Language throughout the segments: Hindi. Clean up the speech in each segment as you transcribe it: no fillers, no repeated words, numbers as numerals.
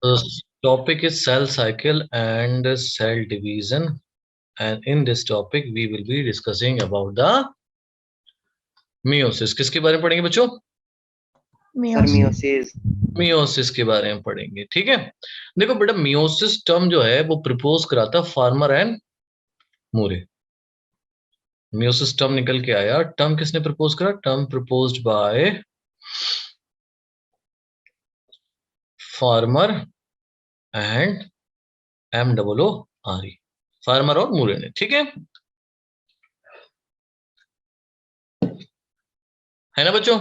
The topic is cell cycle and cell division, and in this topic we will be discussing about the meiosis. किसके बारे में पढ़ेंगे बच्चों? मियोसिस। मियोसिस के बारे में पढ़ेंगे। ठीक है, देखो बेटा, मियोसिस टर्म जो है वो प्रपोज करा था farmer and Moore. Meiosis term निकल के आया। टर्म किसने प्रपोज करा? Term proposed by farmer and MOORE, farmer और मूरे ने। ठीक है ना बच्चों?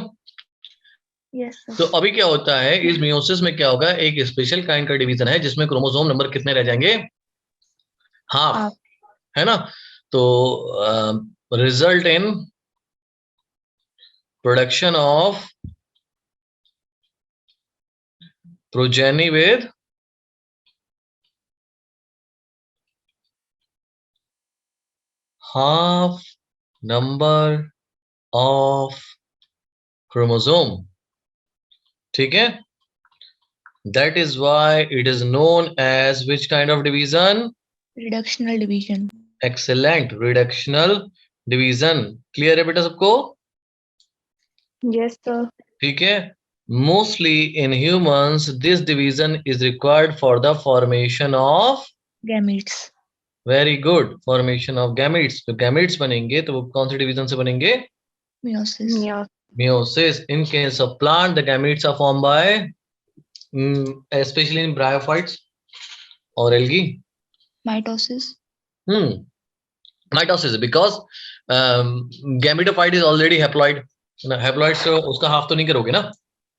यस तो अभी क्या होता है इस मियोसिस में, क्या होगा, एक स्पेशल काइंड का डिवीजन है जिसमें क्रोमोसोम नंबर कितने रह जाएंगे? हाफ, है ना? तो result in production of progeny with half number of chromosome. ठीक है, that is why it is known as which kind of division? Reductional division. Excellent, reductional division. Clear है बेटा सबको? Yes sir. ठीक है, mostly in humans this division is required for the formation of gametes. Very good, formation of gametes. तो गैमीट्स बनेंगे तो वो कौन से डिवीजन से बनेंगे? Meiosis. Meiosis. In case of plant, the gametes are formed by, especially in bryophytes or algae. Mitosis. Mitosis, because gametophyte is already haploid. Haploid से उसका हाफ तो नहीं करोगे ना?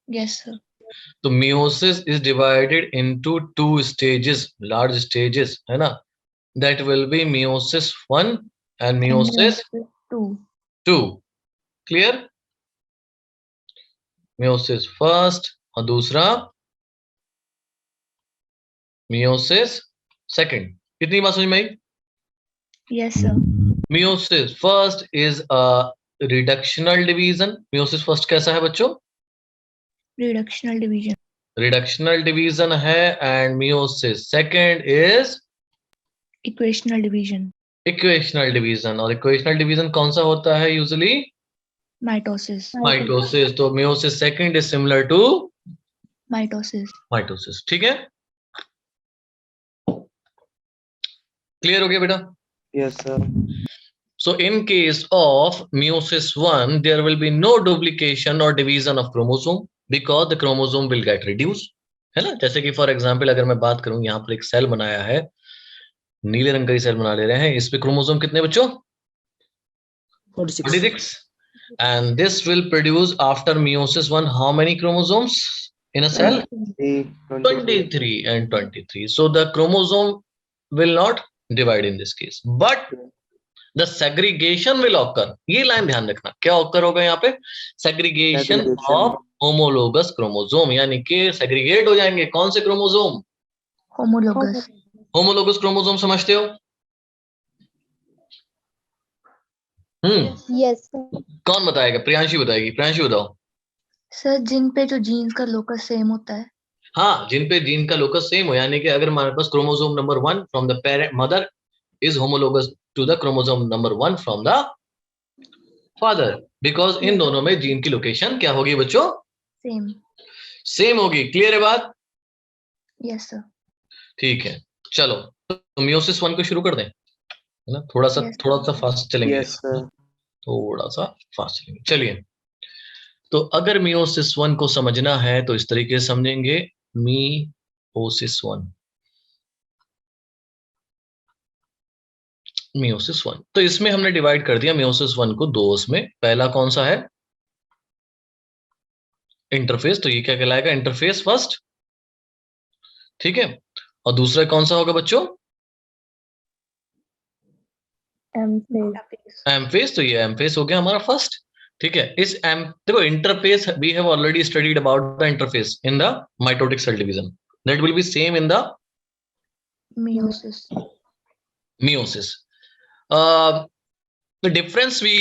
Yes sir. तो meiosis is divided into two stages, large stages, है ना? That will be meiosis 1 and meiosis 2. Clear? meiosis first और दूसरा meiosis second. कितनी बात समझ में आई? Yes sir. meiosis first is a reductional division. meiosis first कैसा है बच्चों? Reductional division. reductional division है, and meiosis second is equational division. equational division। और equational division कौन सा होता है यूजुअली? माइटोसिस। माइटोसिस। तो meiosis second is similar to mitosis. ठीक है, क्लियर हो गया बेटा? Yes sir. So in case of meiosis 1, there will be no duplication or division of chromosome because the chromosome will get reduced, है ना? जैसे कि फॉर एग्जांपल अगर मैं बात करूं, यहाँ पर एक सेल बनाया है, नीले रंग का ही सेल बना ले रहे हैं, इस पे क्रोमोसोम कितने बच्चों? 46. And this will produce after meiosis 1 how many chromosomes in a cell? 23 and 23. So the chromosome will not divide in this case, but the segregation will occur. ये लाइन ध्यान रखना, क्या occur होगा यहाँ पे? Segregation of homologous chromosome, यानी कि segregate हो जाएंगे कौन से क्रोमोसोम? होमोलोगस। homologous chromosome समझते हो? यस कौन बताएगा? प्रियांशी बताएगी। प्रियांशी बताओ। सर, जिन पे जो जीन्स का लोकस सेम होता है। हाँ, जिन पे जीन का लोकस सेम हो, यानी कि अगर हमारे पास chromosome number 1 from the parent mother is homologous to the chromosome number 1 from the father, because इन दोनों में जीन की लोकेशन क्या होगी बच्चों? सेम होगी। क्लियर है बात? Yes sir. ठीक है, चलो तो मियोसिस 1 को शुरू कर दें, है ना? थोड़ा सा फास्ट चलेंगे। थोड़ा सा फास्ट चलेंगे। चलिए, तो अगर मियोसिस 1 को समझना है तो इस तरीके से समझेंगे। मियोसिस 1, मियोसिस 1, तो इसमें हमने डिवाइड कर दिया मियोसिस 1 को दो उसमें। पहला कौन सा है? इंटरफेस। तो ये क्या कहलाएगा? Interface first. ठीक है, और दूसरा कौन सा होगा बच्चों? एमफेस। तो ये एमफेस हो गया हमारा फर्स्ट। ठीक है, इस देखो, interface we have already studied about the interface in the mitotic cell division. That will be same in the meiosis. The difference we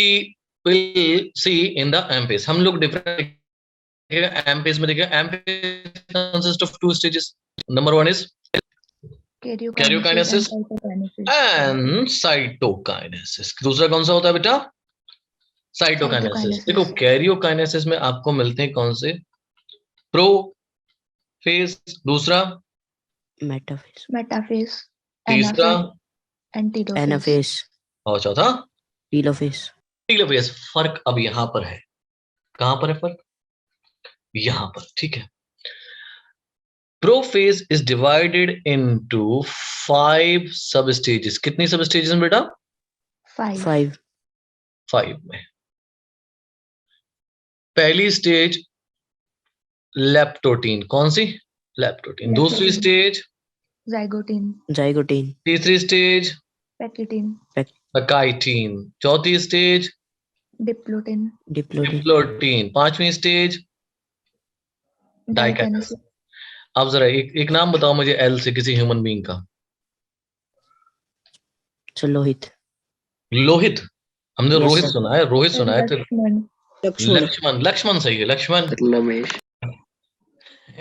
will see in the M phase. हम लोग difference M phase में देखिए, M phase consists of two stages. Number one is Karyokinesis karyokinesis and cytokinesis. दूसरा कौन सा होता है बेटा? साइटोकाइनेसिस. देखो कैरियोकाइनेसिस में आपको मिलते हैं कौन से? प्रोफेज, दूसरा मेटाफेज, तीसरा एनाफेज और चौथा टीलोफेज. टीलोफेज. फर्क अब यहां पर है. कहां पर है फर्क? यहां पर. ठीक है. प्रोफेज इज डिवाइडेड इनटू 5 सब स्टेजेस. कितनी सब स्टेजेस में बेटा? 5. 5 में. पहली स्टेज लेप्टोटीन. कौन सी? लेप्टोटीन. दूसरी स्टेज जाइगोटीन, तीसरी स्टेज पैक्टिन, काइटीन. चौथी स्टेज डिप्लोटीन, डिप्लोटीन. पांचवी स्टेज डाइकाइनेसिस. अब जरा एक नाम बताओ मुझे एल से किसी ह्यूमन बीइंग का. लोहित. लोहित. हमने Yes, रोहित sir. सुना है, रोहित सुना है. तो लक्ष्मण. लक्ष्मण. लक्ष्मण सही है. लक्ष्मण. लमेश.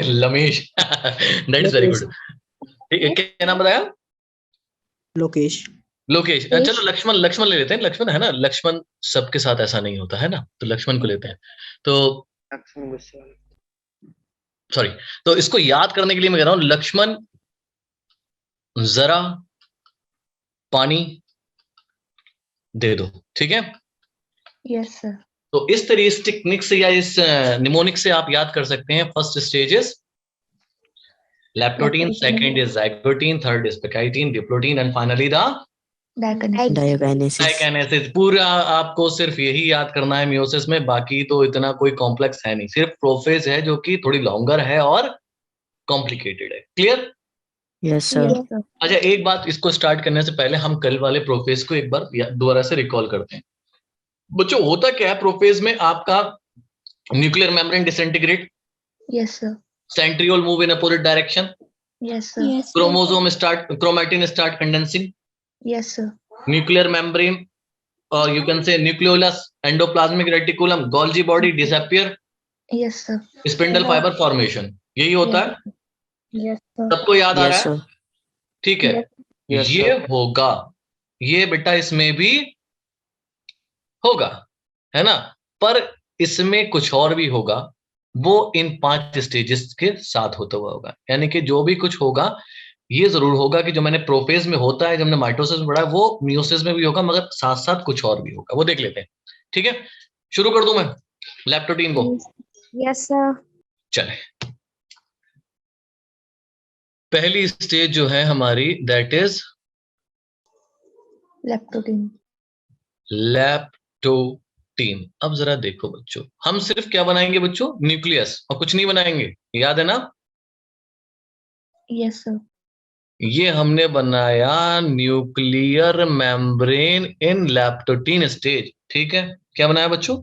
लमेश. That is very good. ठीक है. क्या नाम बताया? लोकेश. लोकेश. चलो लक्ष्मण. लक्ष्मण ले लेते हैं. लक्ष्मण है ना. लक्ष्मण सबके साथ ऐसा नहीं होता है ना, तो लक्ष्मण को लेते हैं. तो सॉरी. तो इसको याद करने के लिए मैं कह रहा हूं लक्ष्मण जरा पानी दे दो. ठीक है. Yes sir. तो इस तरह इस टेक्निक से या इस निमोनिक से आप याद कर सकते हैं. First stage is leptotene, second is zygotene, third is pectin, diplotene and finally the diakinesis. पूरा आपको सिर्फ यही याद करना है मियोसिस में. बाकी तो इतना कोई कॉम्प्लेक्स है नहीं. सिर्फ प्रोफेज है जो कि थोड़ी लॉन्गर है और कॉम्प्लिकेटेड है. क्लियर? Yes sir. अच्छा, एक बात इसको स्टार्ट करने से पहले हम कल वाले प्रोफेज को एक बार दोबारा से रिकॉल करते हैं. बच्चों होता क्या है प्रोफेज में? आपका nuclear membrane disintegrate. Yes sir. Centriole move in opposite direction. Yes sir. Chromosome start, chromatin start condensing. Yes sir. Nuclear membrane or you can say nucleolus, endoplasmic reticulum, Golgi body disappear. Yes sir. Spindle fibre formation. यही होता है. Yes sir. सबको याद आ रहा है? सर. ठीक है. Yes, ये होगा. ये बेटा इसमें भी होगा, है ना. पर इसमें कुछ और भी होगा. वो इन 5 स्टेजेस के साथ होता हुआ होगा. यानी कि जो भी कुछ होगा ये जरूर होगा कि जो मैंने प्रोफेज में होता है, जब मैंने माइटोसिस में पढ़ा है, वो मियोसिस में भी होगा, मगर साथ साथ कुछ और भी होगा. वो देख लेते हैं. ठीक है. शुरू कर दूं मैं लेप्टोटीन को? Yes sir. चले. पहली स्टेज जो है हमारी दैट इज लेप्टोटीन. लेप्टोटीन. अब जरा देखो बच्चों, हम सिर्फ क्या बनाएंगे बच्चों? न्यूक्लियस, और कुछ नहीं बनाएंगे. याद है ना? Yes sir. ये हमने बनाया nuclear membrane in leptotene stage. ठीक है. क्या बनाया बच्चों?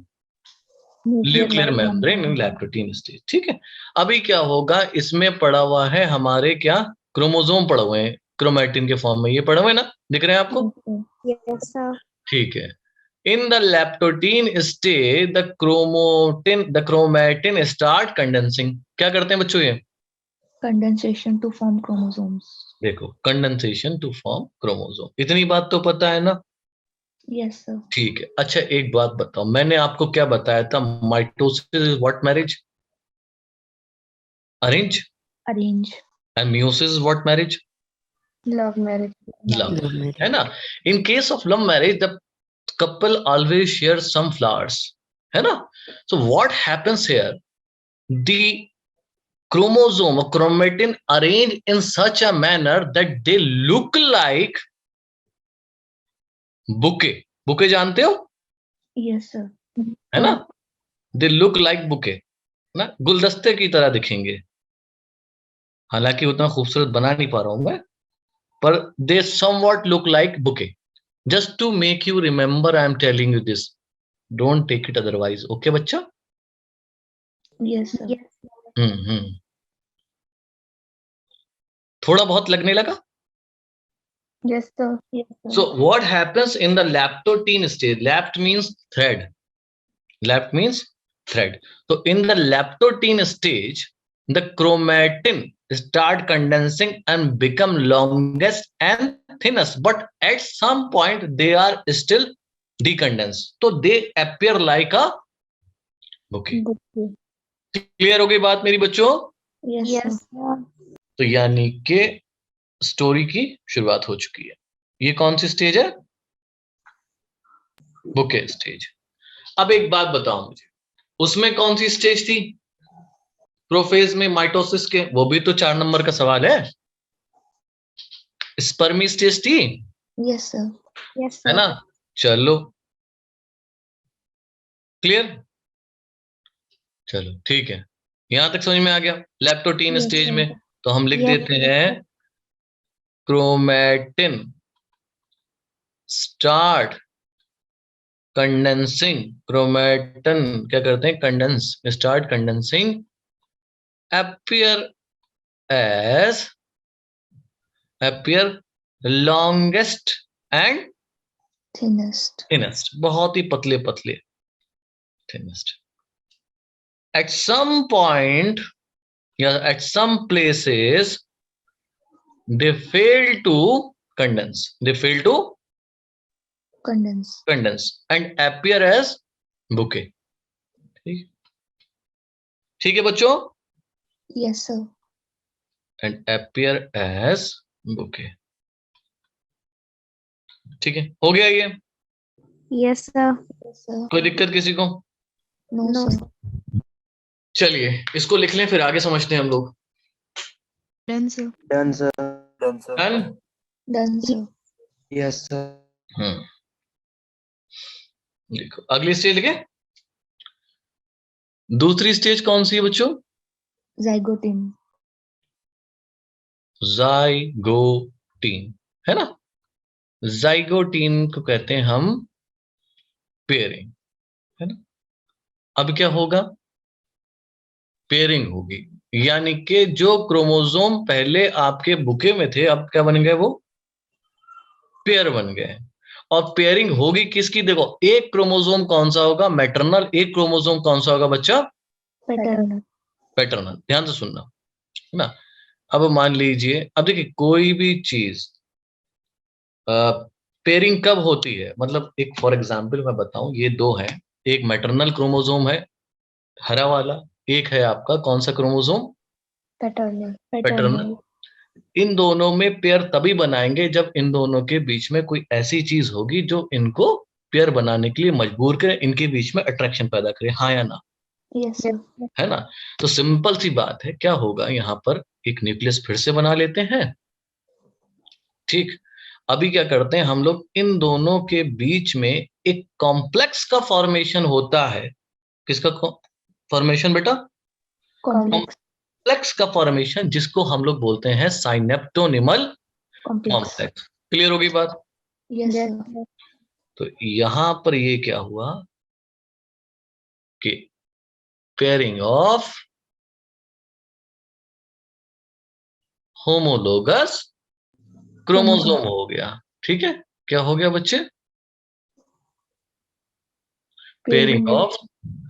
Nuclear membrane in leptotene stage. ठीक है. अभी क्या होगा? इसमें पड़ा हुआ है हमारे क्या? क्रोमोसोम पड़े हुए हैं क्रोमैटिन के फॉर्म में. ये पड़े हुए ना, दिख रहे हैं आपको? Yes sir. ठीक है. In the leptotene stage, the chromatin start condensing. क्या करते हैं बच्चों ये? Condensation to form chromosomes. देखो, कंडेंसेशन टू फॉर्म क्रोमोसोम. इतनी बात तो पता है ना? Yes sir. ठीक है. अच्छा, एक बात बताओ, मैंने आपको क्या बताया था? Mitosis is what marriage? Arrange. And meiosis is what marriage? Love marriage. Love, है ना. In case of love marriage the couple always share some flowers, है ना. So what happens here? The chromosome or chromatin arranged in such a manner that they look like bouquet. Bouquet जानते हो? Yes sir. है ना. They look like bouquet, ना, गुलदस्ते की तरह दिखेंगे. हालांकि उतना खूबसूरत बना नहीं पा रहा हूं मैं, पर they somewhat look like bouquet. Just to make you remember, I am telling you this. Don't take it otherwise. Okay, बच्चा? Yes sir. थोड़ा बहुत लगने लगा? Yes sir. So what happens in the leptotene stage? Lept means thread. Lept means thread. So in the leptotene stage, the chromatin start condensing and become longest and thinnest, but at some point they are still decondensed, so they appear like a bouquet. Clear हो गई बात मेरी बच्चों? Yes, sir. तो यानी कि स्टोरी की शुरुआत हो चुकी है। ये कौन सी स्टेज है? Bouquet stage. अब एक बात बताओ मुझे, उसमें कौन सी स्टेज थी प्रोफेज में माइटोसिस के? वो भी तो 4 नंबर का सवाल है। स्पर्मी स्टेज थी, Yes, sir. Yes, है ना? चलो क्लियर, चलो ठीक है, यहां तक समझ में आ गया। Leptotene Yes, stage sir. में तो हम लिख Yes, देते हैं क्रोमैटिन स्टार्ट कंडेंसिंग, क्रोमैटिन क्या करते हैं? Condense, start condensing, appear as appear longest and thinnest. thinnest, बहुत ही पतले पतले thinnest. At some point, yeah, at some places they fail to condense, they fail to Condense. condense and appear as bouquet. ठीक, ठीक है बच्चों? Yes, sir. And appear as bouquet. ठीक है, हो गया ये? Yes, sir. Yes, sir. कोई दिक्कत किसी को? No, sir. चलिए इसको लिख लें, फिर आगे समझते हैं हम लोग। Done, sir. Done, sir. Done, sir. Done? Done, sir. Yes, sir. देखो अगली स्टेज लिखे। दूसरी स्टेज कौन सी है बच्चों? Zygote. जाइगोटीन, है ना? जाइगोटीन को कहते हैं हम पेयरिंग, है ना? अब क्या होगा? पेयरिंग होगी, यानी कि जो क्रोमोसोम पहले आपके बुके में थे अब क्या बन गए? वो पेयर बन गए। और पेयरिंग होगी किसकी? देखो एक क्रोमोसोम कौन सा होगा? मैटरनल। एक क्रोमोसोम कौन सा होगा बच्चा? Paternal. पैटर्नल। ध्यान से सुनना, है ना? अब मान लीजिए, अब देखिए कोई भी चीज पेयरिंग कब होती है, मतलब एक फॉर एग्जांपल मैं बताऊं, ये दो है, एक मैटरनल क्रोमोसोम है हरा वाला, एक है आपका कौन सा क्रोमोसोम? Paternal. पैटर्नल। इन दोनों में पेयर तभी बनाएंगे जब इन दोनों के बीच में कोई ऐसी चीज होगी जो इनको पेयर बनाने के लिए मजबूर करे, इनके बीच में अट्रैक्शन पैदा करे, हाँ या ना? Yes, sir. है ना? तो सिंपल सी बात है, क्या होगा यहाँ पर? एक न्यूक्लियस फिर से बना लेते हैं, ठीक? अभी क्या करते हैं हम लोग, इन दोनों के बीच में एक कॉम्प्लेक्स का फॉर्मेशन होता है। किसका फॉर्मेशन बेटा? Complex. कॉम्प्लेक्स का फॉर्मेशन, जिसको हम लोग बोलते हैं साइनेप्टोनिमल Complex. कॉम्प्लेक्स। क्लियर होगी बात? Yes, sir. तो यहां पर ये क्या हुआ कि पेयरिंग ऑफ होमोलोगस क्रोमोसोम हो गया। ठीक है, क्या हो गया बच्चे? Pairing of,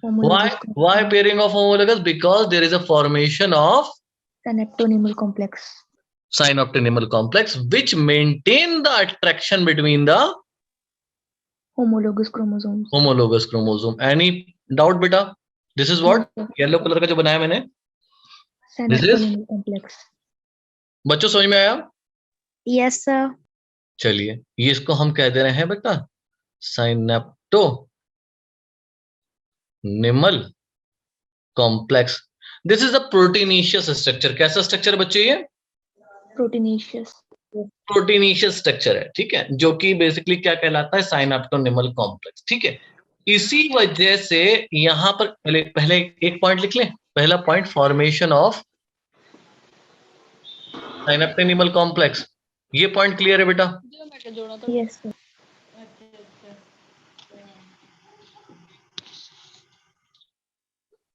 why pairing of homologous? Because there is a formation of Synaptonimal complex. synaptonimal complex which maintain the attraction between the Homologous chromosomes. homologous chromosome. Any doubt beta? This is what? Yellow colour का जो बनाया मैंने, Synaptonimal complex. बच्चों समझ में आया? Yes, sir. चलिए ये इसको हम कह दे रहे हैं बेटा synaptonemal complex. This is a proteinaceous structure. कैसा स्ट्रक्चर बच्चे? ये Proteinaceous. प्रोटीनेशियस स्ट्रक्चर है, ठीक है, जो कि बेसिकली क्या कहलाता है? साइनेप्टोनिमल कॉम्प्लेक्स। ठीक है, इसी वजह से यहां पर पहले एक पॉइंट लिख लें। पहला point, formation of synaptonemal complex. ये पॉइंट क्लियर है बेटा? Yes, sir.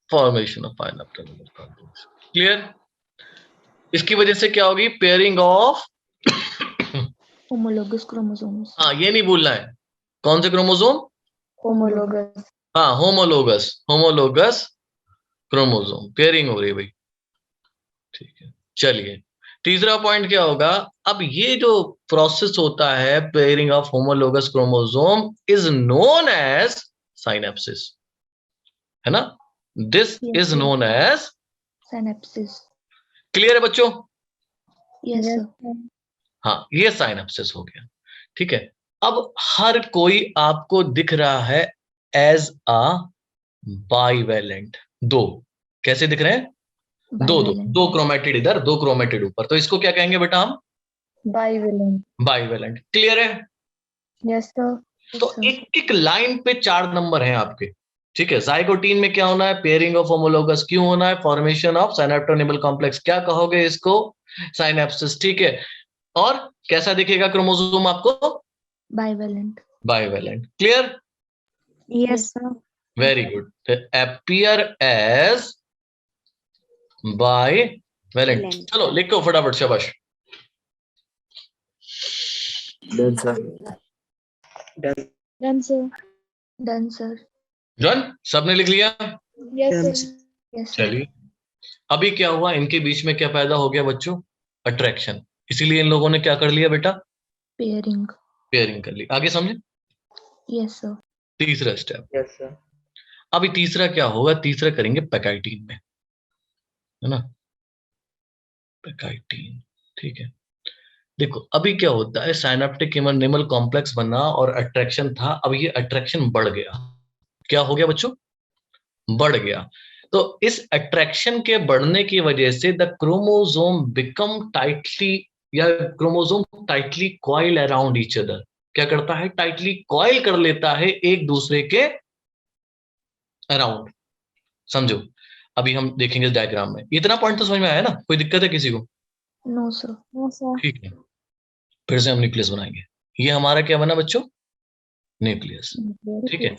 Formation of synaptonemal complex clear. इसकी वजह से क्या होगी? Pairing of Homologous chromosomes. हाँ, ये नहीं भूलना है, कौन से क्रोमोसोम? Homologous. हाँ, होमोलोगस, होमोलोगस क्रोमोसोम पेयरिंग हो रही है भाई। ठीक है, चलिए, तीसरा पॉइंट क्या होगा? अब ये जो प्रोसेस होता है pairing of homologous chromosome is known as synapsis, है ना? This Yes, is sir. Known as, Synapses. Clear है बच्चों? Yes, sir. हाँ, ये साइनेप्सिस हो गया। ठीक है, अब हर कोई आपको दिख रहा है एज अ बाइवेलेंट। दो कैसे दिख रहे हैं? दो दो Bivalent. दो क्रोमेटिड इधर, दो क्रोमेटिड ऊपर, तो इसको क्या कहेंगे बेटा हम? Bivalent. बाइवेलेंट। क्लियर है? Yes, sir. Yes, तो sir. एक एक लाइन पे 4 नंबर हैं आपके। ठीक है, जाइगोटीन में क्या होना है? पेयरिंग ऑफ होमोलोगस क्यों होना है? फॉर्मेशन ऑफ सिनेप्टोनिबल कॉम्प्लेक्स, क्या कहोगे इसको? साइनेप्सिस। ठीक है, और कैसा दिखेगा क्रोमोसोम आपको? Bivalent. Bivalent. Clear? Yes, sir. Very good. Appear as bivalent. चलो लिखो फटाफट, शाबाश। Done, sir. Done. Done, sir. Done, sir. Done, सबने लिख लिया? Yes, Done, sir. sir. Yes, sir. चलिए, अभी क्या हुआ? इनके बीच में क्या पैदा हो गया बच्चों? अट्रैक्शन। इसीलिए इन लोगों ने क्या कर लिया बेटा? Pairing. पेयरिंग कर ली। आगे समझे? Yes, sir. तीसरा स्टेप। Yes, sir. अभी तीसरा क्या होगा? तीसरा करेंगे पैकाइटीन में, है ना? पैकाइटीन। ठीक है, देखो अभी क्या होता है, साइनेप्टिक इमर्नेबल कॉम्प्लेक्स बना और अट्रैक्शन था, अब ये अट्रैक्शन बढ़ गया। क्या हो गया बच्चों? बढ़ गया। तो इस अट्रैक्शन के बढ़ने की वजह से द क्रोमोसोम बिकम टाइटली, या chromosome tightly coil around each other. क्या करता है? टाइटली कॉइल कर लेता है एक दूसरे के अराउंड। समझो, अभी हम देखेंगे डायग्राम में। इतना पॉइंट तो समझ में आया ना? कोई दिक्कत है किसी को? No, sir. No, sir. ठीक है, फिर से हम न्यूक्लियस बनाएंगे। ये हमारा क्या बना बच्चों? न्यूक्लियस। ठीक है,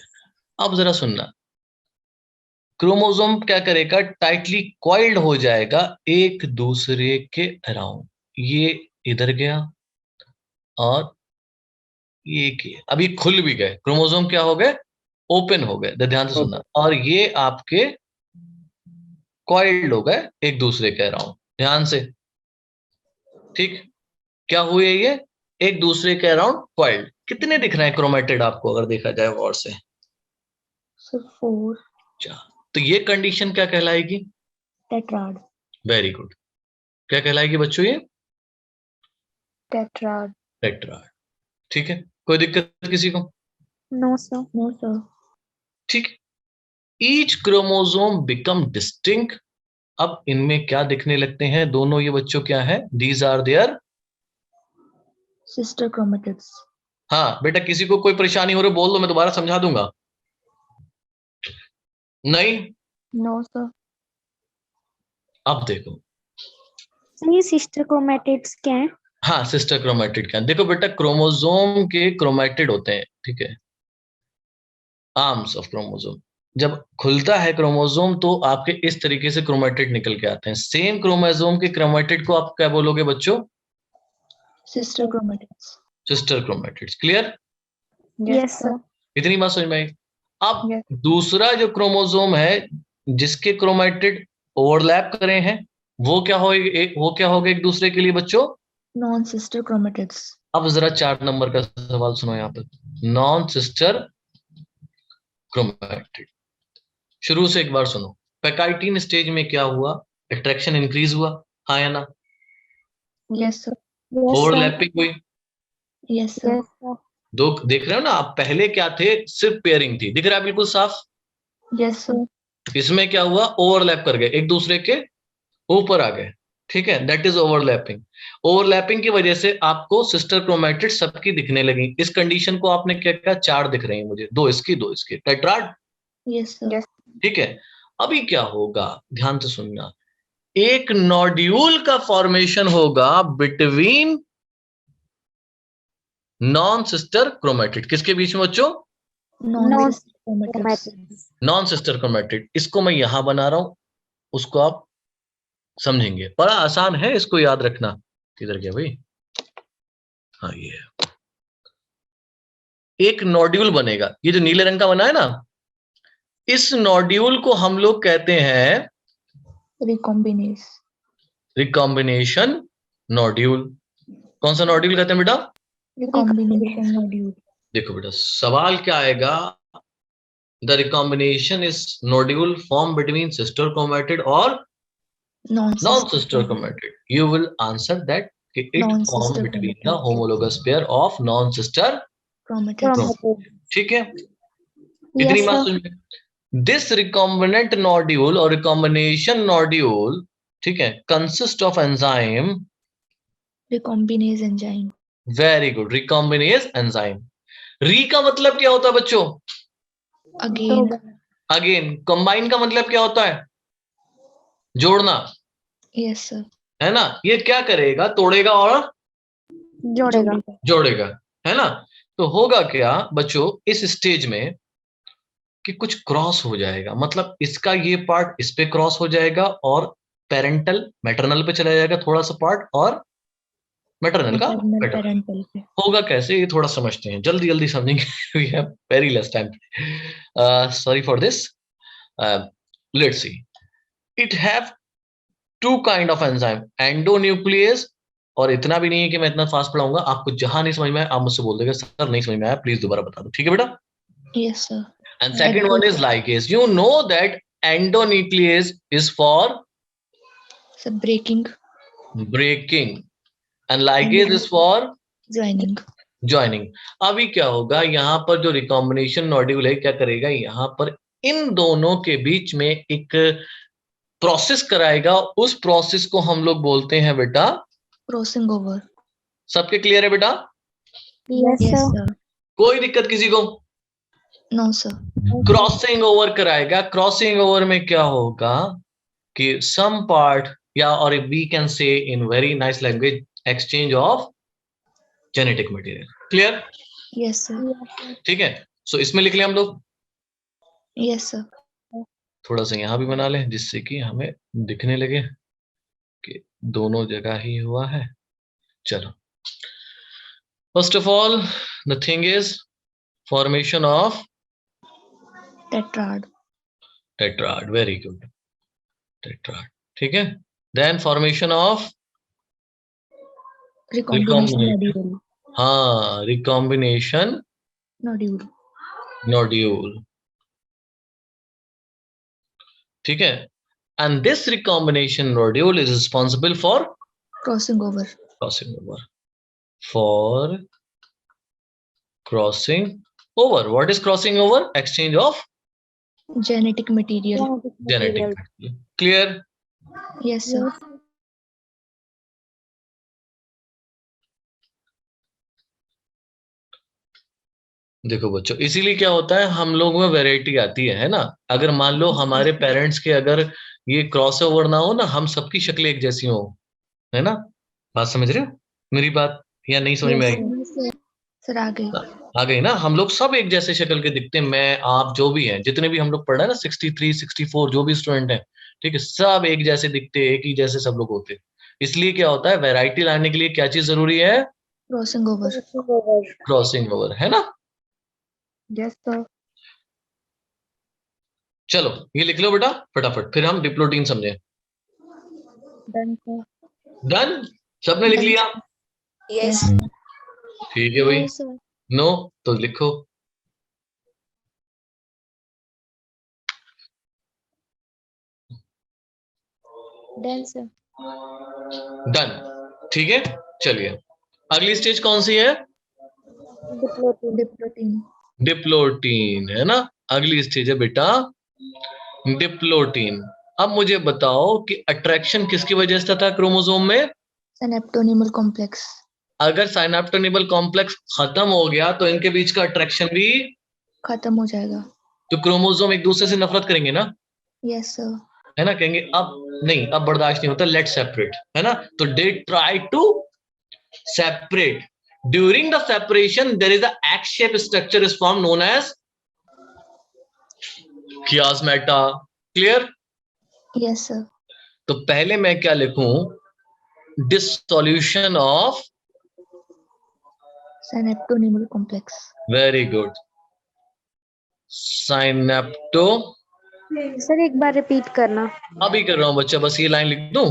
अब जरा सुनना, क्रोमोसोम क्या करेगा? टाइटली कॉइल्ड हो जाएगा एक दूसरे के अराउंड। ये इधर गया और ये किए, अभी खुल भी गए। क्रोमोसोम क्या हो गए? ओपन हो गए। ध्यान से सुनना। और ये आपके कॉइल्ड हो गए एक दूसरे के अराउंड। ध्यान से। ठीक, क्या हुए? ये एक दूसरे के अराउंड कॉइल्ड। कितने दिख रहे हैं क्रोमेटिड आपको अगर देखा जाए गौर से? So 4. अच्छा, तो ये कंडीशन क्या कहलाएगी? Tetrad. Very good. क्या कहलाएगी बच्चों ये? Tetrad. टेट्राड। ठीक है, कोई दिक्कत किसी को? No, sir. No, sir. ठीक, ईच क्रोमोसोम बिकम डिस्टिंक्ट। अब इनमें क्या दिखने लगते हैं दोनों ये बच्चों? क्या है? These are their Sister chromatids. हाँ बेटा, किसी को कोई परेशानी हो रही बोल दो, मैं दोबारा समझा दूंगा। नहीं? No, sir. अब देखो, ये सिस्टर क्रोमैटिड्स क्या है? हाँ सिस्टर क्रोमेटिड क्या? देखो बेटा, क्रोमोसोम के क्रोमेटिड होते हैं, ठीक है, आर्म्स ऑफ क्रोमोसोम। जब खुलता है क्रोमोसोम तो आपके इस तरीके से क्रोमेटिड निकल के आते हैं। सेम क्रोमोसोम के क्रोमेटिड को आप क्या बोलोगे बच्चों? Sister chromatids. Sister chromatids. Clear? Yes sir. इतनी बात समझ में आई? अब Yes. दूसरा जो क्रोमोसोम है जिसके क्रोमेटिड ओवरलैप करे हैं, वो क्या हो? वो क्या होगा एक दूसरे के लिए बच्चों? Non-sister chromatids. अब जरा 4 नंबर का सवाल सुनो यहाँ पर। Non sister chromatid. शुरू से एक बार सुनो। पैकाइटीन स्टेज में क्या हुआ? अट्रैक्शन इंक्रीज हुआ, हाँ या ना? Yes, sir. ओवरलैपिंग हुई। Yes, sir. दो देख रहे हो ना आप? पहले क्या थे? सिर्फ पेयरिंग थी, दिख रहा है बिल्कुल साफ। Yes, sir. इसमें क्या हुआ? ओवरलैप कर गए, एक दूसरे के ऊपर आ गए। ठीक है, दैट इज ओवरलैपिंग। ओवरलैपिंग की वजह से आपको सिस्टर क्रोमेटिड सबकी दिखने लगी। इस कंडीशन को आपने क्या कहा? 4 दिख रही हैं मुझे, 2 इसकी 2 इसकी, टेट्राड। Yes, sir. ठीक है, अभी क्या होगा? ध्यान से सुनना। एक नोड्यूल का फॉर्मेशन होगा बिटवीन नॉन सिस्टर क्रोमेटिड। किसके बीच में बच्चों? Non-sister chromatids. Non sister chromatid. इसको मैं यहां बना रहा हूं, उसको आप समझेंगे। बड़ा आसान है, इसको याद रखना। किधर गया भाई? हाँ ये है। एक नोड्यूल बनेगा, ये जो नीले रंग का बना है ना, इस नोड्यूल को हम लोग कहते हैं Recombinase. Recombination nodule. कौन सा नोड्यूल कहते हैं बेटा? Recombination nodule. देखो बेटा सवाल क्या आएगा, the recombination is nodule form between sister chromatid और non non-sister chromatid. You will answer that it form Non-sister between the chromatid. homologous pair of non-sister chromatid. chromatid. ठीक है, इतनी Yes, बात sir. समझ में? This recombinant nodule or recombination nodule, ठीक है, consist of enzyme. Recombinase enzyme. Very good, recombinase enzyme. री का मतलब क्या होता है बच्चों? Again. अगेन। कंबाइन का मतलब क्या होता है? जोड़ना, Yes sir. है ना? ये क्या करेगा? तोड़ेगा और जोड़ेगा। जोड़ेगा, है ना? तो होगा क्या बच्चों इस स्टेज में कि कुछ क्रॉस हो जाएगा, मतलब इसका ये पार्ट इस पे क्रॉस हो जाएगा और पेरेंटल मैटरनल पे चला जाएगा थोड़ा सा पार्ट, और मैटरनल का Maternal पैटर्न। parental पे। होगा कैसे ये थोड़ा समझते हैं, जल्दी जल्दी समझेंगे। We have very less time, sorry for this. Let's see, it have two kind of enzyme, endonuclease, और इतना भी नहीं है कि मैं इतना फास्ट पढ़ाऊंगा, आपको जहां नहीं समझ में आया आप मुझसे बोल देगा सर नहीं समझ में आया, प्लीज दोबारा बता दो, ठीक है बेटा? Yes sir. And second one is ligase. You know that endonuclease is for So breaking. breaking and ligase is for Joining. joining. अभी क्या होगा यहाँ पर जो रिकॉम्बिनेशन नोड्यूल है क्या करेगा, यहाँ पर इन दोनों के बीच में एक प्रोसेस कराएगा, उस प्रोसेस को हम लोग बोलते हैं बेटा Crossing over. सबके क्लियर है बेटा? Yes, Yes sir. sir. कोई दिक्कत किसी को? No sir. क्रॉसिंग ओवर कराएगा। क्रॉसिंग ओवर में क्या होगा कि सम पार्ट, या और we can say in very nice language, exchange of genetic material. Clear? Yes sir. ठीक है, सो इसमें लिख लें हम लोग, Yes sir. थोड़ा सा यहाँ भी बना लें जिससे कि हमें दिखने लगे कि दोनों जगह ही हुआ है। चलो, first of all the thing is formation of Tetrad. Tetrad. Very good, tetrad. ठीक है, then formation of Recombination nodule. हाँ, रिकॉम्बिनेशन Nodule. नोड्यूल। ठीक है, and this recombination nodule is responsible for Crossing over. crossing over. For crossing over, what is crossing over? Exchange of Genetic material. genetic material. Clear? Yes sir. देखो बच्चों, इसीलिए क्या होता है हम लोगों में वैरायटी आती है ना? अगर मान लो हमारे पेरेंट्स के अगर ये क्रॉस ओवर ना हो ना, हम सबकी शक्लें एक जैसी हो, है ना? बात समझ रहे हो मेरी बात, या नहीं समझ में आई? Sir आ गई। आ गई ना? हम लोग सब एक जैसे शक्ल के दिखते हैं, मैं आप जो भी हैं, जितने भी हम लोग पढ़ रहे हैं ना, 63 64 जो भी स्टूडेंट हैं, ठीक है, सब एक जैसे दिखते हैं, एक ही जैसे सब लोग होते हैं। इसलिए क्या होता है, वैरायटी लाने के लिए क्या चीज जरूरी है? Crossing over. क्रॉसिंग ओवर, है ना? Yes sir. चलो ये लिख लो बेटा फटाफट, फिर हम डिप्लोटीन समझे। Done sir. डन? सबने लिख लिया? Yes. ठीक है भाई, Yes, sir. नो तो लिखो। Done, sir. डन, ठीक है। चलिए अगली स्टेज कौन सी है? Diplotin. डिप्लोटीन, है ना? अगली स्टेज है बेटा डिप्लोटीन। अब मुझे बताओ कि अट्रैक्शन किसकी वजह से था क्रोमोसोम में? Synaptonymal complex. अगर साइनेप्टोनिबल कॉम्प्लेक्स खत्म हो गया तो इनके बीच का अट्रैक्शन भी खत्म हो जाएगा। तो क्रोमोसोम एक दूसरे से नफरत करेंगे ना, Yes sir. है ना? कहेंगे अब नहीं, अब बर्दाश्त नहीं होता, लेट सेपरेट, है ना? तो they try to separate. During the separation there is a X shape structure is form known as chiasmata. Clear? Yes sir. तो पहले मैं क्या लिखूं? Dissolution of, Synaptonymal complex. Very good, synapto. Sir एक बार रिपीट करना। अभी कर रहा हूं बच्चा, बस ये लाइन लिख दूं,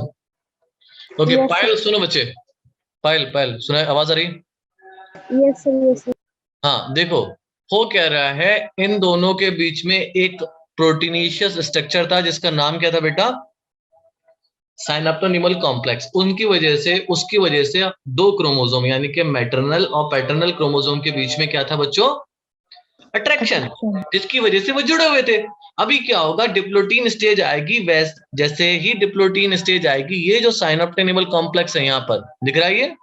ओके Yes, पायल सुनो बच्चे, पायल पायल सुना, आवाज आ रही? yes, sir, yes, sir. हाँ देखो, हो क्या रहा है, इन दोनों के बीच में एक प्रोटीनेशियस स्ट्रक्चर था जिसका नाम क्या था बेटा? साइनेप्टोनिमल कॉम्प्लेक्स। उनकी वजह से, उसकी वजह से दो क्रोमोसोम यानी कि मैटरनल और पैटर्नल क्रोमोसोम के बीच में क्या था बच्चों? Attraction, Attraction. जिसकी वजह से वो जुड़े हुए थे। अभी क्या होगा, डिप्लोटीन स्टेज आएगी, जैसे ही डिप्लोटीन स्टेज आएगी, ये जो साइनेप्टोनिमल कॉम्प्लेक्स है यहाँ पर दिख रहा है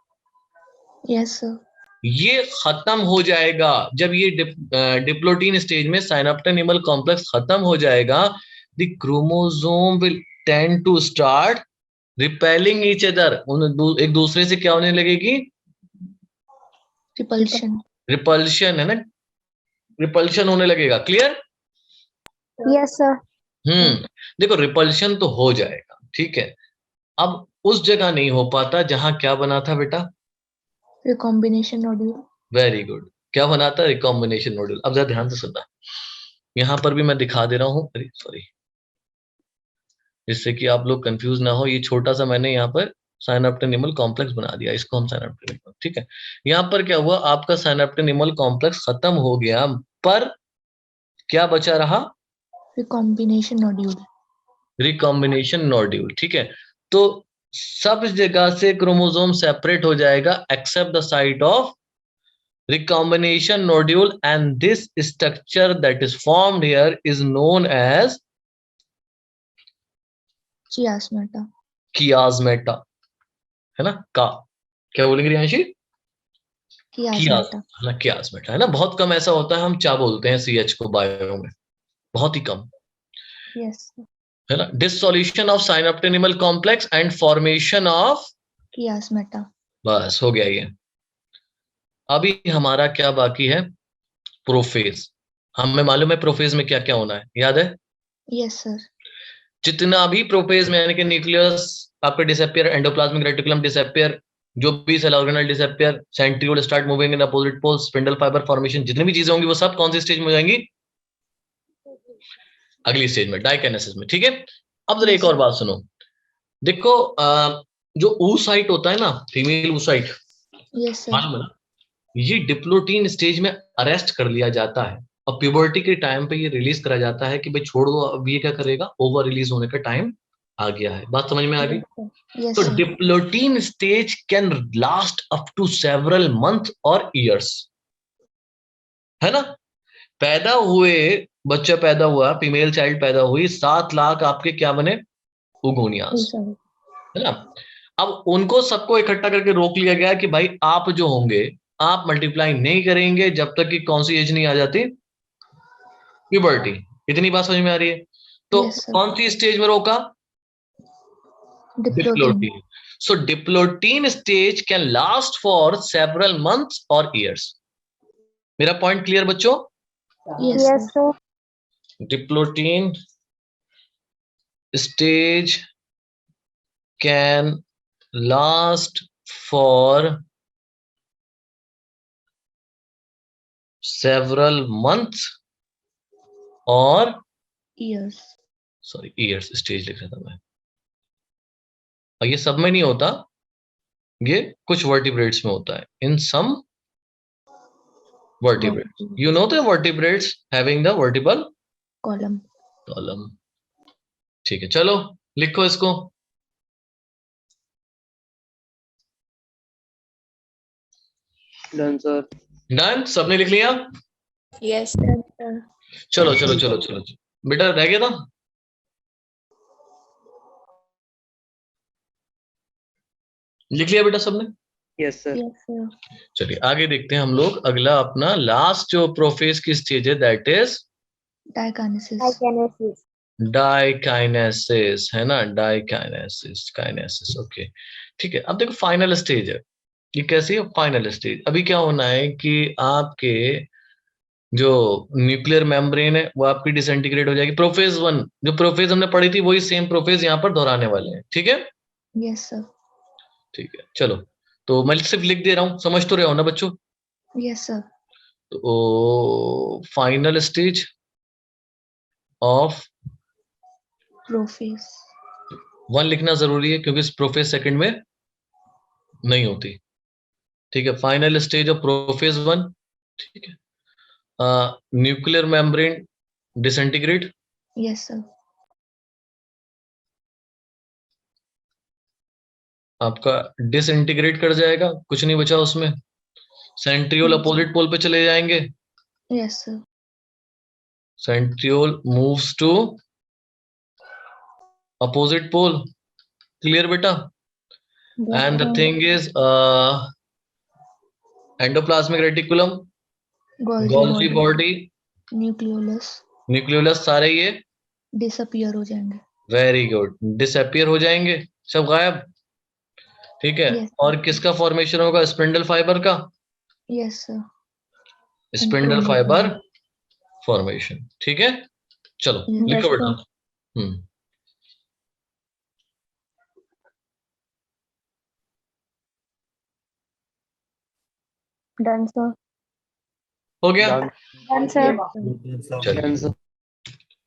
Yes, sir. ये खत्म हो जाएगा। जब ये डिप्लोटीन स्टेज में साइनेप्टोनिमल कॉम्प्लेक्स खत्म हो जाएगा, the chromosome will tend to start repelling each other. एक दूसरे से क्या होने लगेगी? Repulsion. रिपल्शन, है ना, रिपल्शन होने लगेगा। क्लियर? Yes, sir. देखो रिपल्शन तो हो जाएगा, ठीक है। अब उस जगह नहीं हो पाता जहां क्या बना था बेटा? Recombination nodule. Very good. क्या बना था? Recombination nodal. अब जरा ध्यान से सुनना, यहां पर भी मैं दिखा दे रहा हूं, अरे सॉरी, जिससे कि आप लोग कंफ्यूज ना हो। ये छोटा सा मैंने यहाँ पर साइनेप्टोनिमल कॉम्प्लेक्स बना दिया, इसको हम साइनेप्टोनिमल, ठीक है। यहाँ पर क्या हुआ, आपका साइनेप्टोनिमल कॉम्प्लेक्स खत्म हो गया, पर क्या बचा रहा? Recombination nodule. रिकॉम्बिनेशन नोड्यूल, ठीक है। तो सब जगह से क्रोमोसोम सेपरेट हो जाएगा except the site of recombination nodule, and this structure that is formed here is known as Chiasmata. chiasmata, है ना? का क्या बोलेंगे रियांशी? कियास, Chiasmata. है ना, chiasmata, है ना। बहुत कम ऐसा होता है हम चा बोलते हैं सी एच को बायो में, बहुत ही कम, Yes, sir. है ना। Dissolution of synaptonemal complex and formation of, Chiasmata. बस हो गया ये। अभी हमारा क्या बाकी है? प्रोफेज। हमें मालूम है प्रोफेज में क्या क्या होना है, याद है? Yes, sir. जितना भी प्रोफेज में यानी कि न्यूक्लियस आपका डिसअपियर, एंडोप्लाज्मिक रेटिकुलम डिसअपियर, जो भी cell organelle disappear, centriole start moving in opposite pole, spindle fibre formation, जितनी भी चीजें होंगी वो सब कौन सी स्टेज में हो जाएंगी? अगली स्टेज में, डाइकाइनेसिस में, ठीक है। अब जरा Yes, एक और sir. बात सुनो, देखो जो oocyte होता है ना, फीमेल oocyte, Yes, sir. मालूम है ना, ये डिप्लोटीन स्टेज में अरेस्ट कर लिया जाता है और प्यूबर्टी के टाइम पे ये रिलीज करा जाता है कि भाई छोड़ दो, अब ये क्या करेगा, ओवर रिलीज होने का टाइम आ गया है। बात समझ में आ गई? Yes, sir. Yes, तो sir. Diplotene stage can last up to several month और ईयर्स, है ना। पैदा हुए, बच्चा पैदा हुआ, फीमेल चाइल्ड पैदा हुई, 7 लाख आपके क्या बने? उगोनियास, Yes, sir. है ना। अब उनको सबको इकट्ठा करके रोक लिया गया कि भाई आप जो होंगे, आप मल्टीप्लाई नहीं करेंगे जब तक कि कौन सी एज नहीं आ जाती? प्यूबर्टी। इतनी बात समझ में आ रही है? तो Yes, sir. कौन सी स्टेज में रोका? Diplotin. Diplotene. So diplotene stage can last for several months और ईयर्स। मेरा पॉइंट क्लियर बच्चों? Yes, Yes, sir. sir. Diplotene stage can last for several months और, Years. सॉरी ईयर्स, स्टेज लिख रहा था मैं। और ये सब में नहीं होता, ये कुछ वर्टिब्रेट्स में होता है, इन सम vertebrates. You know the vertebrates having the vertebral Column. column. ठीक है, चलो लिखो इसको। Done sir. डन, सबने लिख लिया? Yes, sir. चलो चलो चलो चलो, बेटा रह गया था? लिख लिया बेटा सबने? Yes sir. Yes, sir. चलिए आगे देखते हैं हम लोग। अगला अपना लास्ट जो प्रोफेज की स्टेज है, that is Dikinesis. Dikinesis. Diakinesis, है ना, डाइकाइनेसिस, काइनेसिस, ओके ठीक है। अब देखो फाइनल स्टेज है, ये कैसी है? Final stage. अभी क्या होना है कि आपके जो न्यूक्लियर मेम्ब्रेन है वो आपकी डिसइंटीग्रेट हो जाएगी। प्रोफेज 1 जो प्रोफेज हमने पढ़ी थी वही सेम प्रोफेज यहाँ पर दोहराने वाले हैं, ठीक है। Yes, sir. ठीक है चलो, तो मैं सिर्फ लिख दे रहा हूँ, समझ तो रहे हो ना बच्चों? Yes, sir. तो फाइनल स्टेज ऑफ Prophase. 1 लिखना जरूरी है क्योंकि प्रोफेज सेकंड में नहीं होती। ठीक है, फाइनल स्टेज ऑफ प्रोफेज 1। ठीक है, nuclear membrane disintegrate. Yes, sir. आपका डिसइंटीग्रेट कर जाएगा, कुछ नहीं बचा उसमें। सेंट्रियोल अपोजिट पोल पे चले जाएंगे। Yes, sir. Centriole moves to opposite pole. Clear बेटा? And the thing is endoplasmic reticulum, Golgi body, nucleolus nucleolus, सारे ये डिसअपियर हो जाएंगे। वेरी गुड, डिसअपियर हो जाएंगे, सब गायब। ठीक है, Yes. और किसका फॉर्मेशन होगा? स्पिंडल फाइबर का। Yes, sir. Spindle fibre formation. ठीक है, चलो Yes, लिखो sir. बेटा। Done, sir. हो गया? Done, sir. चलिए, Done, sir.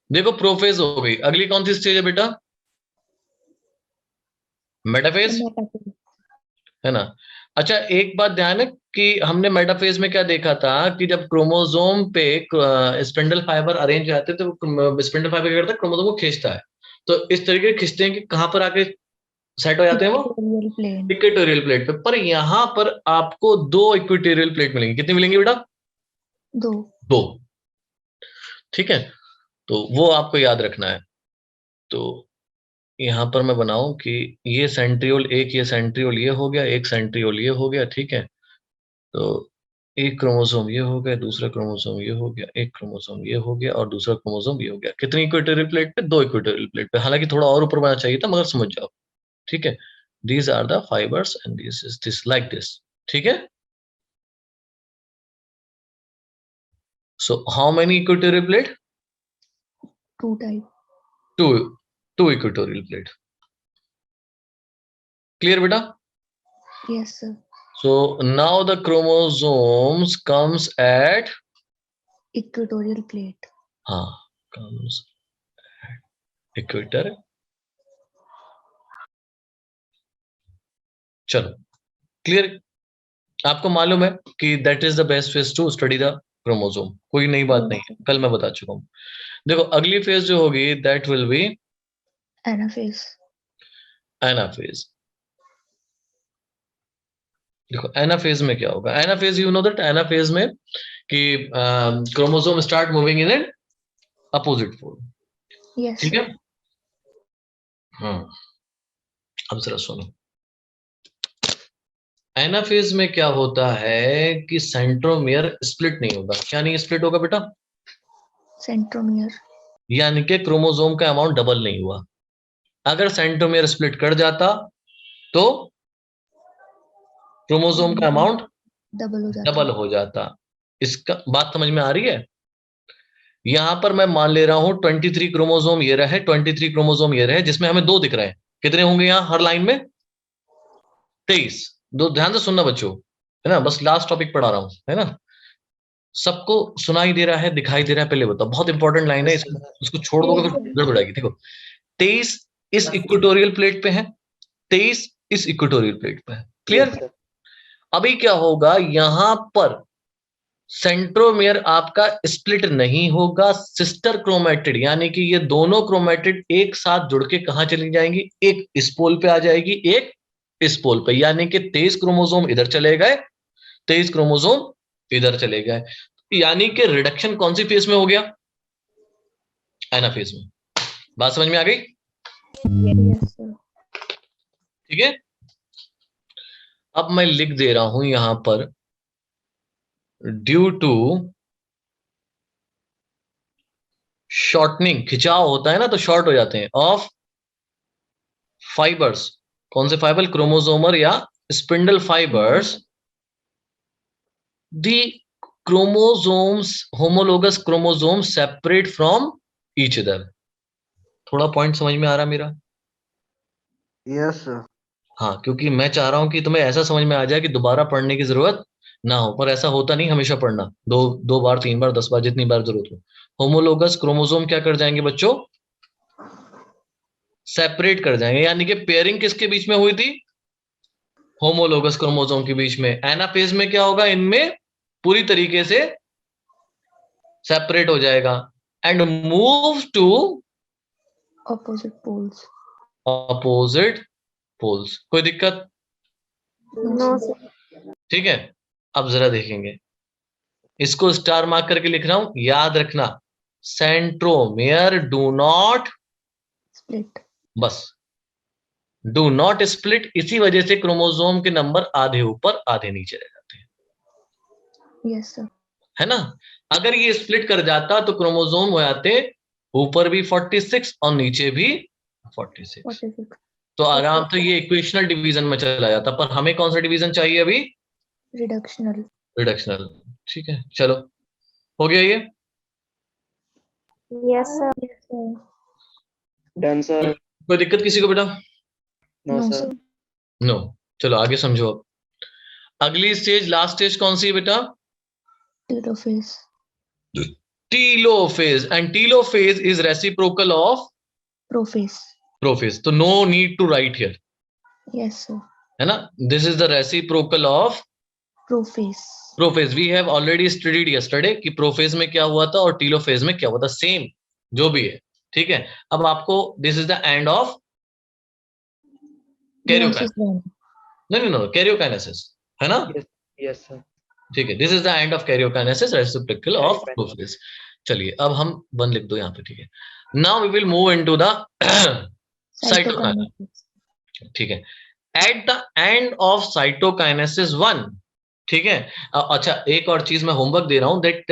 देखो प्रोफेज हो गई, अगली कौन सी स्टेज है बेटा? मेटाफेज, है ना? अच्छा, एक बात ध्यान है कि हमने मेटाफेज में क्या देखा था कि जब क्रोमोसोम पे स्पिंडल फाइबर अरेंज रहते हैं तो स्पिंडल फाइबर क्या करता है? क्रोमोसोम को खींचता है। तो इस तरीके से खींचते हैं कि कहां पर आके सेट हो जाते हैं वो? Equatorial plane. इक्वेटोरियल प्लेट पे। पर यहाँ पर आपको 2 इक्वेटोरियल प्लेट मिलेंगी। कितनी मिलेंगी बेटा? 2. 2। ठीक है, तो वो आपको याद रखना है। तो यहाँ पर मैं बनाऊं कि ये सेंट्रियोल एक, ये सेंट्रियोल ये हो गया, एक सेंट्रियोल ये हो गया। ठीक है, तो एक क्रोमोसोम ये हो गया, दूसरा क्रोमोसोम ये हो गया, एक क्रोमोसोम ये हो गया और दूसरा क्रोमोसोम ये हो गया। कितनी इक्वेटोरियल प्लेट पे? 2 इक्वेटोरियल प्लेट पे। हालांकि थोड़ा और ऊपर बनना चाहिए था, मगर समझ जाओ। ठीक है, these are the fibres and this is this like this. ठीक है, so how many equatorial plate? 2 type. 2 equatorial plate. Clear बेटा? Yes, sir. So now the chromosomes comes at Equatorial plate. comes at equator। चलो क्लियर? आपको मालूम है कि that is the best phase two study the chromosome, कोई नई बात नहीं है, कल मैं बता चुका हूं। देखो अगली फेज जो होगी that will be Anaphase. Anaphase. देखो एनाफेज में क्या होगा? Anaphase, you know that anaphase में कि chromosome start moving in an opposite pole. Yes, ठीक है, sir. अब जरा सुनो। एनाफेज में क्या होता है कि सेंट्रोमियर स्प्लिट नहीं होगा। क्या नहीं स्प्लिट होगा बेटा? Centromere. यानी कि क्रोमोसोम का अमाउंट डबल नहीं हुआ। अगर सेंट्रोमियर स्प्लिट कर जाता तो क्रोमोसोम का अमाउंट डबल हो जाता. डबल हो जाता। इसका बात समझ में आ रही है? यहां पर मैं मान ले रहा हूं 23 क्रोमोसोम ये रहे, 23 क्रोमोसोम ये रहे, जिसमें हमें 2 दिख रहे हैं। कितने होंगे यहां हर लाइन में? 23। दो ध्यान से सुनना बच्चों, है ना? बस लास्ट टॉपिक पढ़ा रहा हूं, है ना? सबको सुनाई दे रहा है, दिखाई दे रहा है? पहले बताओ, बहुत इंपॉर्टेंट लाइन है, इसको छोड़ दोगे फिर गड़बड़ाएगी। देखो 23 इस इक्वेटोरियल प्लेट पे है, 23 इस इक्वेटोरियल प्लेट पे है। क्लियर? अभी क्या होगा यहां पर? सेंट्रोमियर आपका स्प्लिट नहीं होगा, सिस्टर क्रोमेटिड, यानी कि ये दोनों क्रोमेटिड एक साथ जुड़ के कहां चली जाएंगी? एक इस पोल पे आ जाएगी, एक इस पोल पे, यानी कि 23 क्रोमोसोम इधर चले गए, 23 क्रोमोसोम इधर चले गए। यानी कि रिडक्शन कौन सी फेज में हो गया? एनाफेज में। बात समझ में आ गई? Yes, sir. ठीक है, अब मैं लिख दे रहा हूं यहां पर ड्यू टू शॉर्टनिंग, खिंचाव होता है ना तो शॉर्ट हो जाते हैं, ऑफ फाइबर्स। कौन से फाइबर? क्रोमोसोमर या spindle fibres. The chromosomes, homologous chromosome separate from each other. थोड़ा पॉइंट समझ में आ रहा मेरा? Yes, sir. हाँ, क्योंकि मैं चाह रहा हूं कि तुम्हें ऐसा समझ में आ जाए कि दोबारा पढ़ने की जरूरत ना हो, पर ऐसा होता नहीं। हमेशा पढ़ना, दो बार, 3 बार, 10 बार, जितनी बार जरूरत हो। होमोलोगस क्रोमोसोम क्या कर जाएंगे बच्चों? सेपरेट कर जाएंगे, यानी कि पेयरिंग किसके बीच में हुई थी? होमोलोगस क्रोमोसोम के बीच में। एनाफेज में क्या होगा? इनमें पूरी तरीके से सेपरेट हो जाएगा and move to Opposite poles. Opposite poles. कोई दिक्कत? No, sir. ठीक है, अब जरा देखेंगे, इसको स्टार मार्क करके लिख रहा हूं, याद रखना, सेंट्रोमेयर डू नॉट, Split. बस डू नॉट स्प्लिट। इसी वजह से क्रोमोसोम के नंबर आधे ऊपर आधे नीचे रह जाते हैं, Yes, sir. है ना? अगर ये स्प्लिट कर जाता तो क्रोमोसोम हो जाते ऊपर भी 46 और नीचे भी 46, 46. तो आराम से ये इक्वेशनल डिवीजन में चला जाता। पर हमें कौन सा डिवीजन चाहिए अभी? Reductional. रिडक्शनल। ठीक है, चलो हो गया ये। Yes, sir. Yes, sir. Done, sir. कोई दिक्कत किसी को बेटा? No, No, sir. sir. No. चलो आगे समझो। अब अगली स्टेज, लास्ट स्टेज कौन सी है बेटा? Telophase. Telophase, and telophase is reciprocal of Prophase. Prophase, तो no need to write here, Yes, sir. है ना? This is the reciprocal of Prophase. Prophase. We have already studied yesterday कि प्रोफेज में क्या हुआ था और टीलोफेज में क्या हुआ था, सेम जो भी है। ठीक है, अब आपको this is the end of Meiosis karyokinesis, one. नहीं नहीं, कैरियोकाइनेसिस, है ना? Yes, yes, sir. ठीक है, this is the end of karyokinesis, reciprocal of prophase. चलिए अब हम 1 लिख दो यहाँ पे, ठीक है। Now we will move into the cytokinesis. Cytokinesis. ठीक है, at the end of cytokinesis 1, ठीक है। अच्छा, एक और चीज मैं होमवर्क दे रहा हूं, that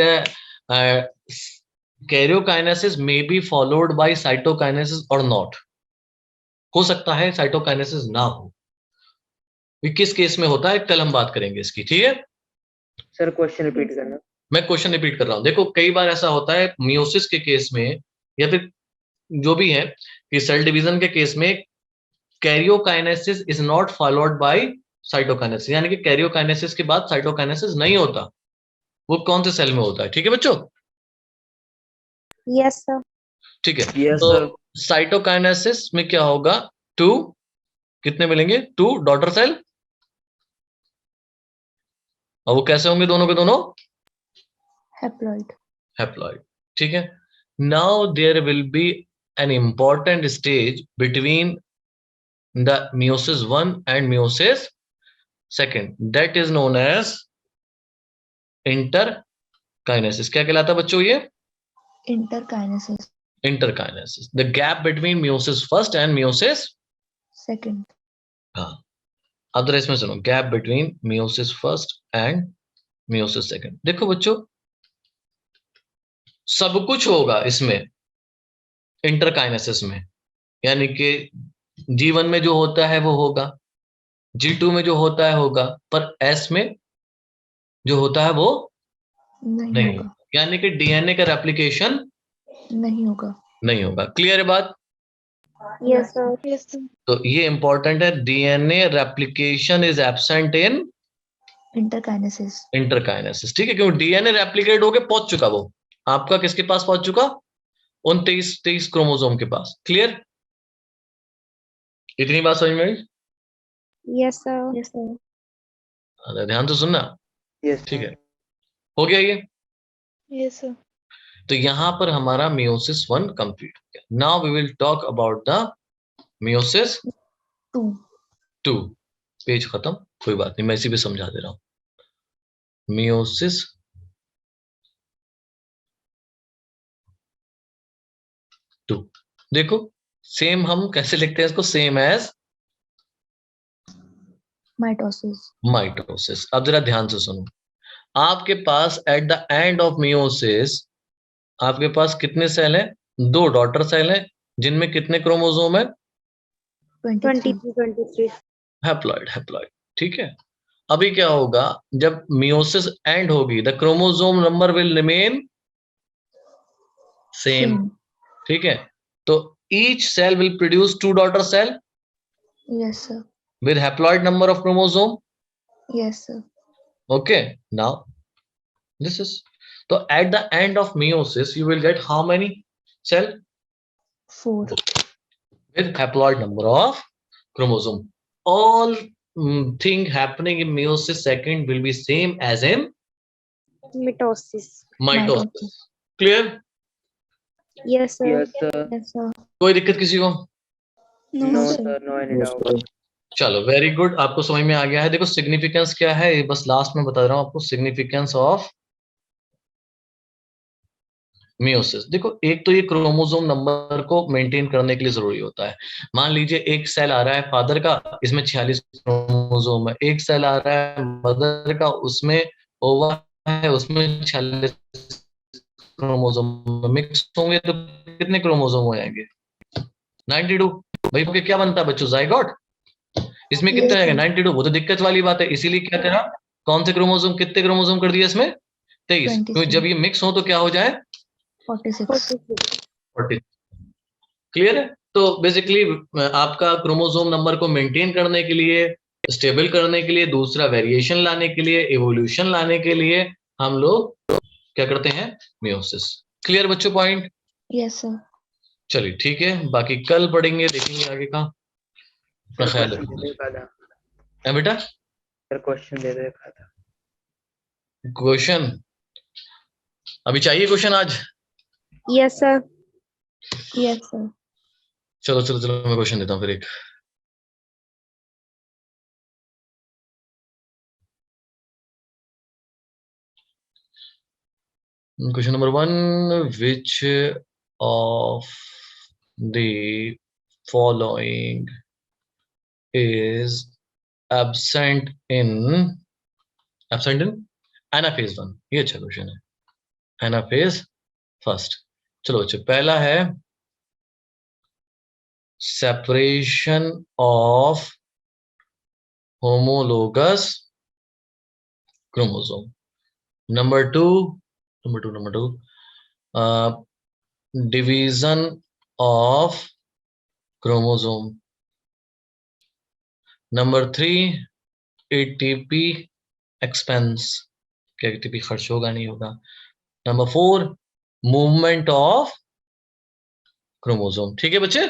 karyokinesis may be followed by cytokinesis और नॉट। हो सकता है साइटोकाइनेसिस ना हो, ये किस केस में होता है कल हम बात करेंगे इसकी, ठीक है। Sir, question repeat करना. मैं क्वेश्चन रिपीट कर रहा हूं, देखो कई बार ऐसा होता है मियोसिस के केस में, या फिर जो भी है कि सेल डिवीजन के केस में, karyokinesis is not followed by cytokinesis, यानी कि कैरियोकाइनेसिस के बाद साइटोकाइनेसिस नहीं होता। वो कौन से सेल में होता है? ठीक है बच्चों, Yes, sir. ठीक है। Yes, तो sir. साइटोकाइनेसिस में क्या होगा? 2 कितने मिलेंगे? 2 डॉटर सेल, और वो कैसे होंगे दोनों के दोनों? Haploid. हैप्लॉइड। ठीक है, now there will be an important stage between the meiosis 1 and meiosis 2, that is known as interkinesis। क्या कहलाता है बच्चों ये? Interkinesis. Interkinesis, the gap between meiosis 1 and meiosis, Second. हाँ, अब जरा इसमें सुनो, gap between meiosis 1 and meiosis 2। देखो बच्चों, सब कुछ होगा इसमें इंटरकाइनेसिस में, यानी कि G1 में जो होता है वो होगा, G2 में जो होता है होगा, पर S में जो होता है वो नहीं नहीं, होगा. यानी कि डीएनए का रेप्लिकेशन नहीं होगा. नहीं होगा। क्लियर है बात? Yes, sir. Yes, sir. तो ये इंपॉर्टेंट है, DNA replication is absent in Interkinesis. Interkinesis. ठीक है, क्यों? डीएनए रेप्लिकेट होके पहुंच चुका, वो आपका किसके पास पहुंच चुका? उन 23 क्रोमोसोम के पास। क्लियर? इतनी बात समझ में आई? Yes, sir. Yes, sir. अरे ध्यान से सुनना, Yes, ठीक sir. है। हो गया ये? Yes, sir. तो यहां पर हमारा meiosis 1 कंप्लीट हो गया। Now we will talk about the meiosis 2. 2। Page खत्म, कोई बात नहीं, मैं इसी पे समझा दे रहा हूं। meiosis 2, देखो सेम हम कैसे लिखते हैं इसको, सेम एज Mitosis. माइटोसिस। अब जरा ध्यान से सुनो, आपके पास at the end of meiosis आपके पास कितने सेल हैं? 2 डॉटर सेल हैं, जिनमें कितने क्रोमोसोम है? 23. 23. Haploid, haploid. ठीक है, अभी क्या होगा जब मियोसिस एंड होगी? The chromosome number will remain same. Same. ठीक है, तो each cell will produce 2 daughter cell Yes, sir. with haploid number of chromosome। Yes, sir. Okay, now this is, so at the end of meiosis you will get how many cell? 4. with haploid number of chromosome. All thing happening in meiosis second will be same as in Mitosis. mitosis. Clear? Yes, sir. Yes, sir. Yes, sir. कोई दिक्कत किसी को? No, No, sir. sir. No any doubt. चलो वेरी गुड, आपको समझ में आ गया है। देखो सिग्निफिकेंस क्या है, ये बस लास्ट में बता रहा हूँ आपको सिग्निफिकेंस ऑफ मियोसिस। देखो एक तो ये क्रोमोसोम नंबर को मेंटेन करने के लिए जरूरी होता है। मान लीजिए एक सेल आ रहा है फादर का, इसमें 46 क्रोमोसोम है। एक सेल आ रहा है मदर का, उसमें ओवा है, उसमें 46 क्रोमोसोम मिक्स होंगे तो कितने क्रोमोसोम हो जाएंगे? 92। भाई आपके क्या बनता है बच्चों? जाइगोट। इसमें कितना आएगा? 92। वो तो दिक्कत वाली बात है, इसीलिए क्या करा, कौन से क्रोमोसोम, कितने क्रोमोसोम कर दिया इसमें? 23। क्योंकि जब ये मिक्स हो तो क्या हो जाए? 46. 40। क्लियर है? तो बेसिकली आपका क्रोमोसोम नंबर को मेंटेन करने के लिए, स्टेबल करने के लिए, दूसरा वेरिएशन लाने के लिए, एवोल्यूशन लाने के लिए हम लोग क्या करते हैं? मियोसिस। क्लियर बच्चों पॉइंट? Yes, sir. चलिए ठीक है, बाकी कल पढ़ेंगे, देखेंगे आगे का। अपना ख्याल Question दे रखिए। दे है बेटा? सर, क्वेश्चन दे दे था। क्वेश्चन अभी चाहिए? क्वेश्चन आज? Yes, sir. Yes, sir. चलो चलो चलो, मैं क्वेश्चन देता हूँ फिर एक। Question number 1, which of the following is absent in anaphase 1? ये अच्छा क्वेश्चन है। Anaphase first. चलो बच्चों, पहला है separation of homologous chromosome. Number two division of chromosome. Number 3, ATP expense, क्या ATP खर्च होगा नहीं होगा। Number 4, movement of chromosome। ठीक है बच्चे?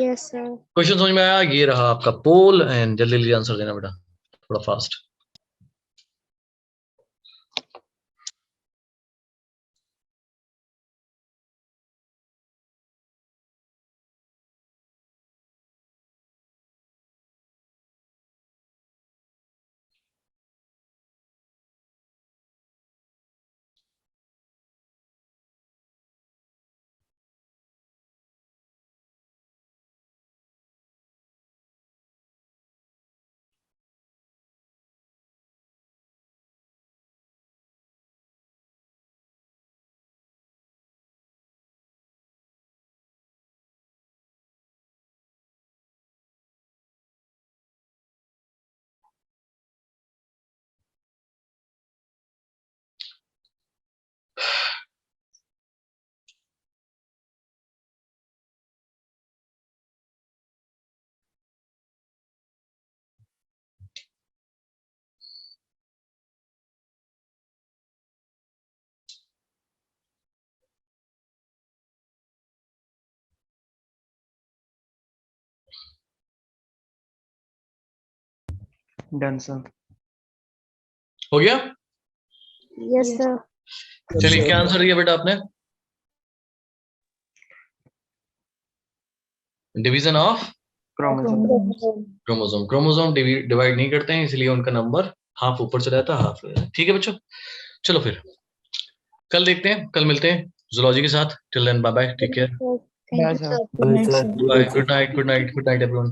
Yes, sir. क्वेश्चन समझ में आया? ये रहा आपका पोल, एंड जल्दी जल्दी आंसर देना बेटा, थोड़ा फास्ट। Done sir. हो गया? Yes, sir. चलिए, क्या आंसर दिया बेटा आपने? Division of chromosome. Chromosome divide नहीं करते हैं, इसलिए उनका नंबर हाफ ऊपर चला जाता है, हाफ। ठीक है बच्चों, चलो फिर कल देखते हैं, कल मिलते हैं जूलॉजी के साथ। Till then bye bye, take care, Thank you, sir. Good night, sir. Bye, good night, good night, good night everyone.